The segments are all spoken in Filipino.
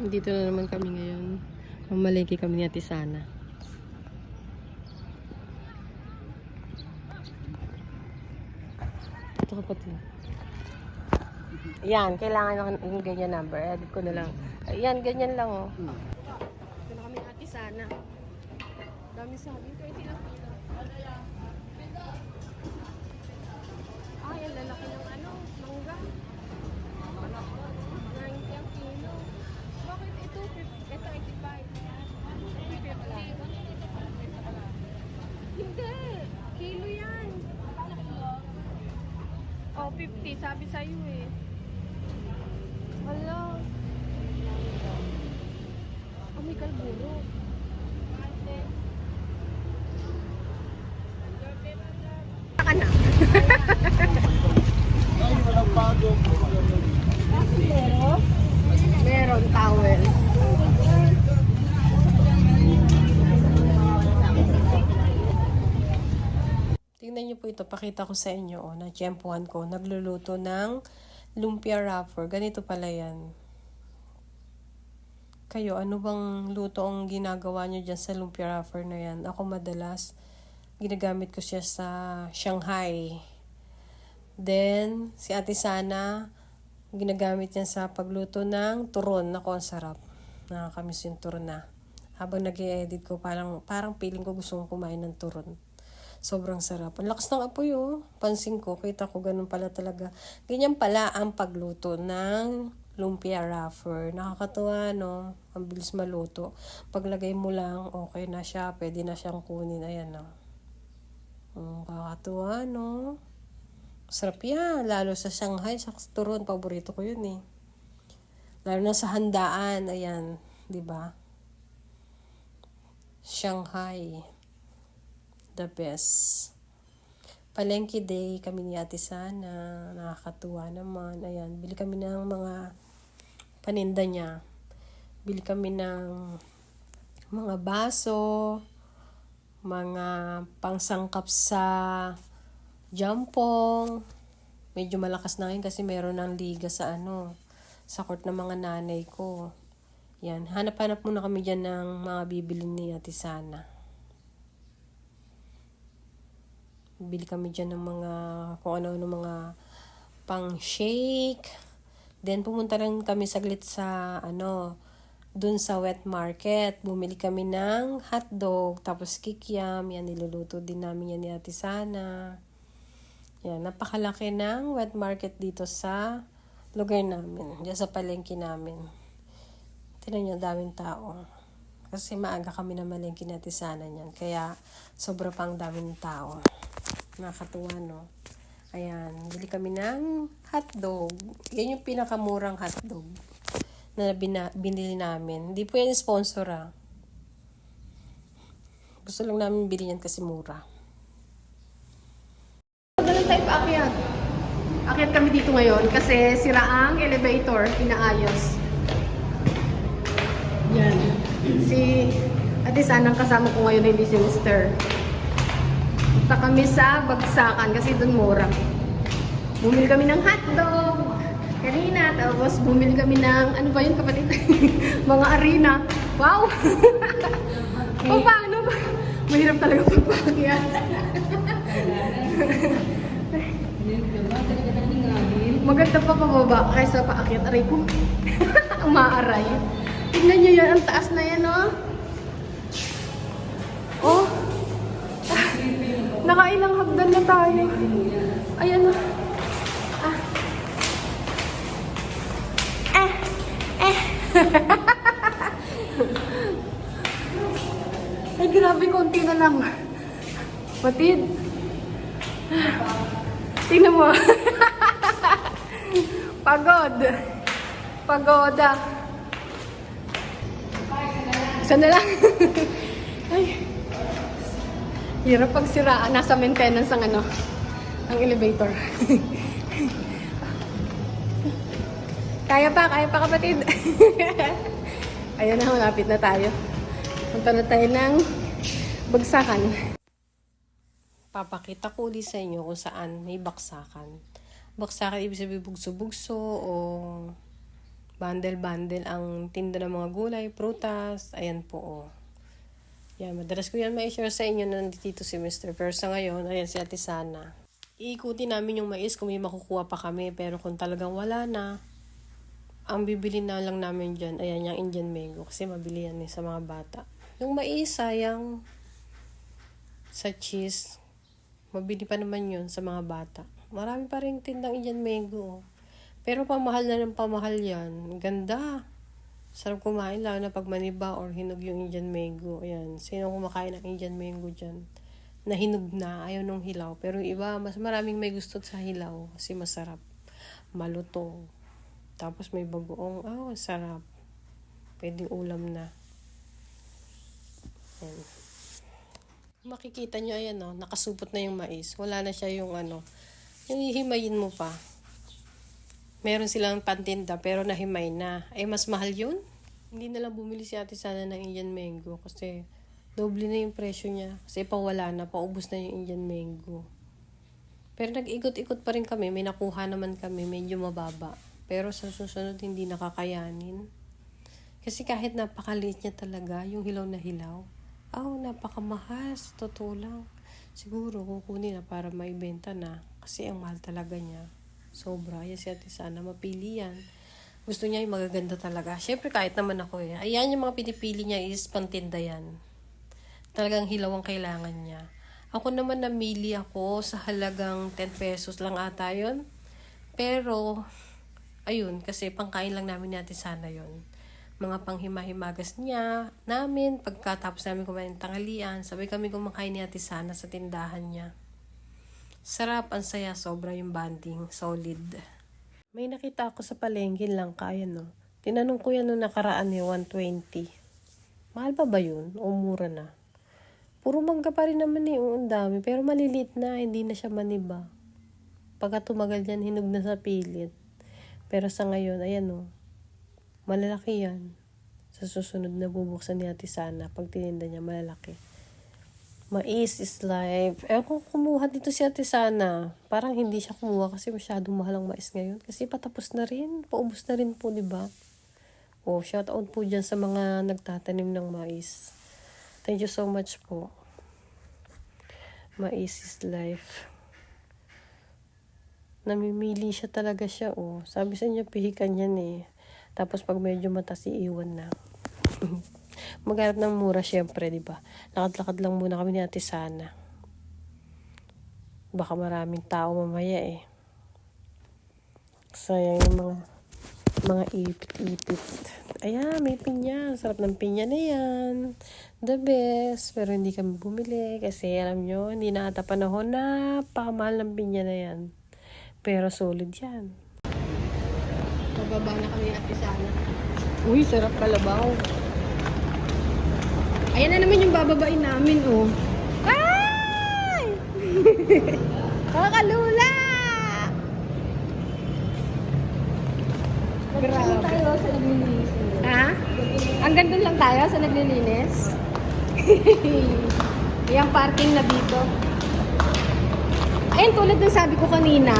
Dito na naman kami ngayon. Mamalengke kami ni Ate Sana. Ito kapatid. Ayan, kailangan ng ganyan number. Edit ko na lang. Ayan, ganyan lang oh. Ito na kami ni Ate Sana. Dami sabi ko, hindi lang kilo. Ay, ang lalaki ng mangga. 90 ang kilo. Bakit ito? Ito 85. Hindi. Kilo yan. Oh, 50. Sabi sa'yo eh. Hala. Oh, may kalburo. Saka na. Meron towel. Tingnan niyo po ito, pakita ko sa inyo, oh, na-tiyempuhan ko, nagluluto ng lumpia wrapper. Ganito pala yan. Kayo, ano bang luto ang ginagawa niyo dyan sa lumpia wrapper na yan? Ako madalas, ginagamit ko siya sa Shanghai. Then, si Ate Sana, ginagamit niya sa pagluto ng turon. Naku, ang sarap. Nakakamiss yung turon na. Habang nag-i-edit ko, parang feeling ko gusto kong kumain ng turon. Sobrang sarap. Ang lakas ng apoy oh. Pansin ko, kita ko ganun pala talaga. Ganyan pala ang pagluto ng lumpia wrapper. Nakakatuwa no. Ang bilis maluto. Paglagay mo lang, okay na siya. Pwede na siyang kunin. Ayan no. Nakakatuwa no. Sarap yan. Lalo sa Shanghai, sa turon. Paborito ko yun eh. Lalo na sa handaan. Ayan. Diba? Shanghai. The best. Palengke day kami ni Ate Sana. Nakakatuwa naman. Ayan, bili kami ng mga paninda niya. Bili kami ng mga baso, mga pangsangkap sa jampong. Medyo malakas na ngayon kasi meron ng liga sa sa court ng mga nanay ko. Yan, hanap-hanap muna kami dyan ng mga bibili ni Ate Sana. Bili kami dyan ng mga, kung ano-ano mga pang shake. Then, pumunta lang kami saglit sa, dun sa wet market. Bumili kami ng hotdog, tapos kikiam. Yan, niluluto din namin yan ni Ate Sana. Yan, napakalaki ng wet market dito sa lugar namin. Diyan sa palengke namin. Tignan nyo, daming tao. Kasi maaga kami na malengke ni Ate Sana niyan. Kaya, sobra pang daming tao. Nakakatuwa, no? Ayan, bili kami ng hotdog. Yan yung pinakamurang hotdog na binili namin. Hindi po yan sponsor, ah. Gusto lang namin bilhin yan kasi mura. Ganun tayo paakyat. Akyat kami dito ngayon kasi sira ang elevator, inaayos. Yan. Si Ate Sana kasama ko ngayon, hindi si Mr. Punta kami sa Bagsakan kasi doon mura. Bumili kami ng hotdog kanina, tapos bumili kami ng, ano ba yun kapatid? Mga arena. Wow! O paano ba? Mahirap talaga pagpakyat. Maganda pa pababa kaysa paakyat. Aray ko. Umaaray. Tignan nyo yan, ang taas na yan, oh. Oh. Nakailang hagdan na tayo. Ayan na. Ay, grabe, konti na lang. Matid. Tingnan mo. Pagod. Pagoda. Isa na lang. Ay. Hirap pag siraan. Nasa maintenance ang ang elevator. Kaya pa kapatid. Ayan na, malapit na tayo. Punta na tayo ng Bagsakan. Papakita ko ulit sa inyo kung saan may baksakan. Baksakan ibig sabihin bugso-bugso o Bundle-bundle ang tinda ng mga gulay, prutas. Ayan po, oh. Yan, madalas ko yan ma-share sa inyo na nandito si Mr. Pero sa ngayon, ayan si Ate Sana. Iikutin namin yung mais kung may makukuha pa kami. Pero kung talagang wala na, ang bibili na lang namin dyan, ayan, yung Indian mango. Kasi mabili yan sa mga bata. Yung mais, sayang. Sa cheese, mabili pa naman yun sa mga bata. Marami pa rin tindang Indian mango, oh. Pero pamahal na ng pamahal yan. Ganda. Sarap kumain, lalo na pag maniba or hinog yung Indian mango. Ayan. Sino kumakain ng Indian mango dyan? Na hinog na, ayaw nung hilaw. Pero iba, mas maraming may gusto sa hilaw. Kasi masarap. Malutong. Tapos may bagoong. Oh, sarap. Pwedeng ulam na. Ayan. Makikita nyo, ayan, oh, nakasupot na yung mais. Wala na siya yung yung hihimayin mo pa. Meron silang pantinda pero nahimay na. Ay, mas mahal yun. Hindi na lang bumili si Ate Sana ng Indian mango kasi doble na yung presyo niya. Kasi pawala na, paubos na yung Indian mango. Pero nag-ikot-ikot pa rin kami. May nakuha naman kami, medyo mababa. Pero sa susunod, hindi nakakayanin. Kasi kahit napakaliit niya talaga, yung hilaw na hilaw, napakamahal. Sa totoo lang. Siguro, kukunin na para maibenta na. Kasi ang mahal talaga niya. Sobra. Yan si Ate Sana. Mapili yan. Gusto niya yung magaganda talaga. Siyempre, kahit naman ako eh. Ayan yung mga pinipili niya is pantinda yan. Talagang hilaw ang kailangan niya. Ako naman namili ako sa halagang 10 pesos lang ata yun. Pero, ayun, kasi pangkain lang namin ni Ate Sana yun. Mga panghimahimagas niya, namin, pagkatapos namin kumain ng tanghalian, sabay kami kumakain ni Ate Sana sa tindahan niya. Sarap, ang saya, sobra yung banding, solid. May nakita ako sa palengke lang kaya, no? Tinanong ko yan nung nakaraan 120. Mahal pa ba yun? O mura na? Puro mangga pa rin naman ang dami. Pero maliliit na, hindi na siya maniba. Pagka tumagal yan, hinog na sa pilit. Pero sa ngayon, ayan, no? Malalaki yan. Sa susunod na bubuksan ni Ate Sana, pag tininda niya, malalaki. Mais is life. Kung kumuha dito si Ate Sana, parang hindi siya kumuha kasi masyadong mahal ang mais ngayon. Kasi patapos na rin. Paubos na rin po, diba? Shout out po dyan sa mga nagtatanim ng mais. Thank you so much po. Mais is life. Namimili siya talaga siya, oh. Sabi sa inyo, pihikan yan eh. Tapos pag medyo matas, iiwan na. Maghanap ng mura syempre, di ba? Lakad-lakad lang muna kami ni Ate Sana. Baka maraming tao mamaya eh. Sayang yung mga ipit-ipit. Ayan, may pinya. Sarap ng pinya na yan. The best. Pero hindi kami bumili kasi alam nyo, hindi na ata panahon na pakamahal ng pinya na yan. Pero solid yan. Pababa na kami ni Ate Sana. Uy, sarap kalabaw. Ayan na naman yung bababain namin, oh. Ay! Kakalula! Grabe. Tayo sa naglilinis. Ha? Hanggang doon lang tayo sa naglilinis? Yung parking na dito. Ayun, tulad ng sabi ko kanina,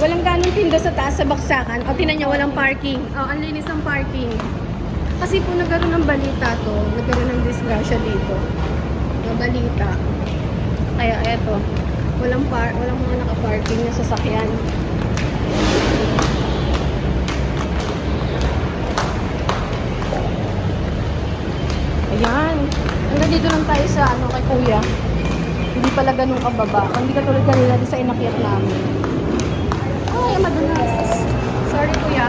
walang ganong tinda sa taas sa baksakan. O, tinan niya, walang parking. O, ang linis ng parking. Kasi po nagkaroon ng balita to, nagkaroon ng disgrasya dito. Na balita. Kaya eto, walang mga naka-parking na sasakyan. Ayan. Hanggang dito lang tayo sa kay Kuya. Hindi pala ganun kababa. Hindi katulad kanila sa inakyat namin. Ay, madulas. Sorry, Kuya.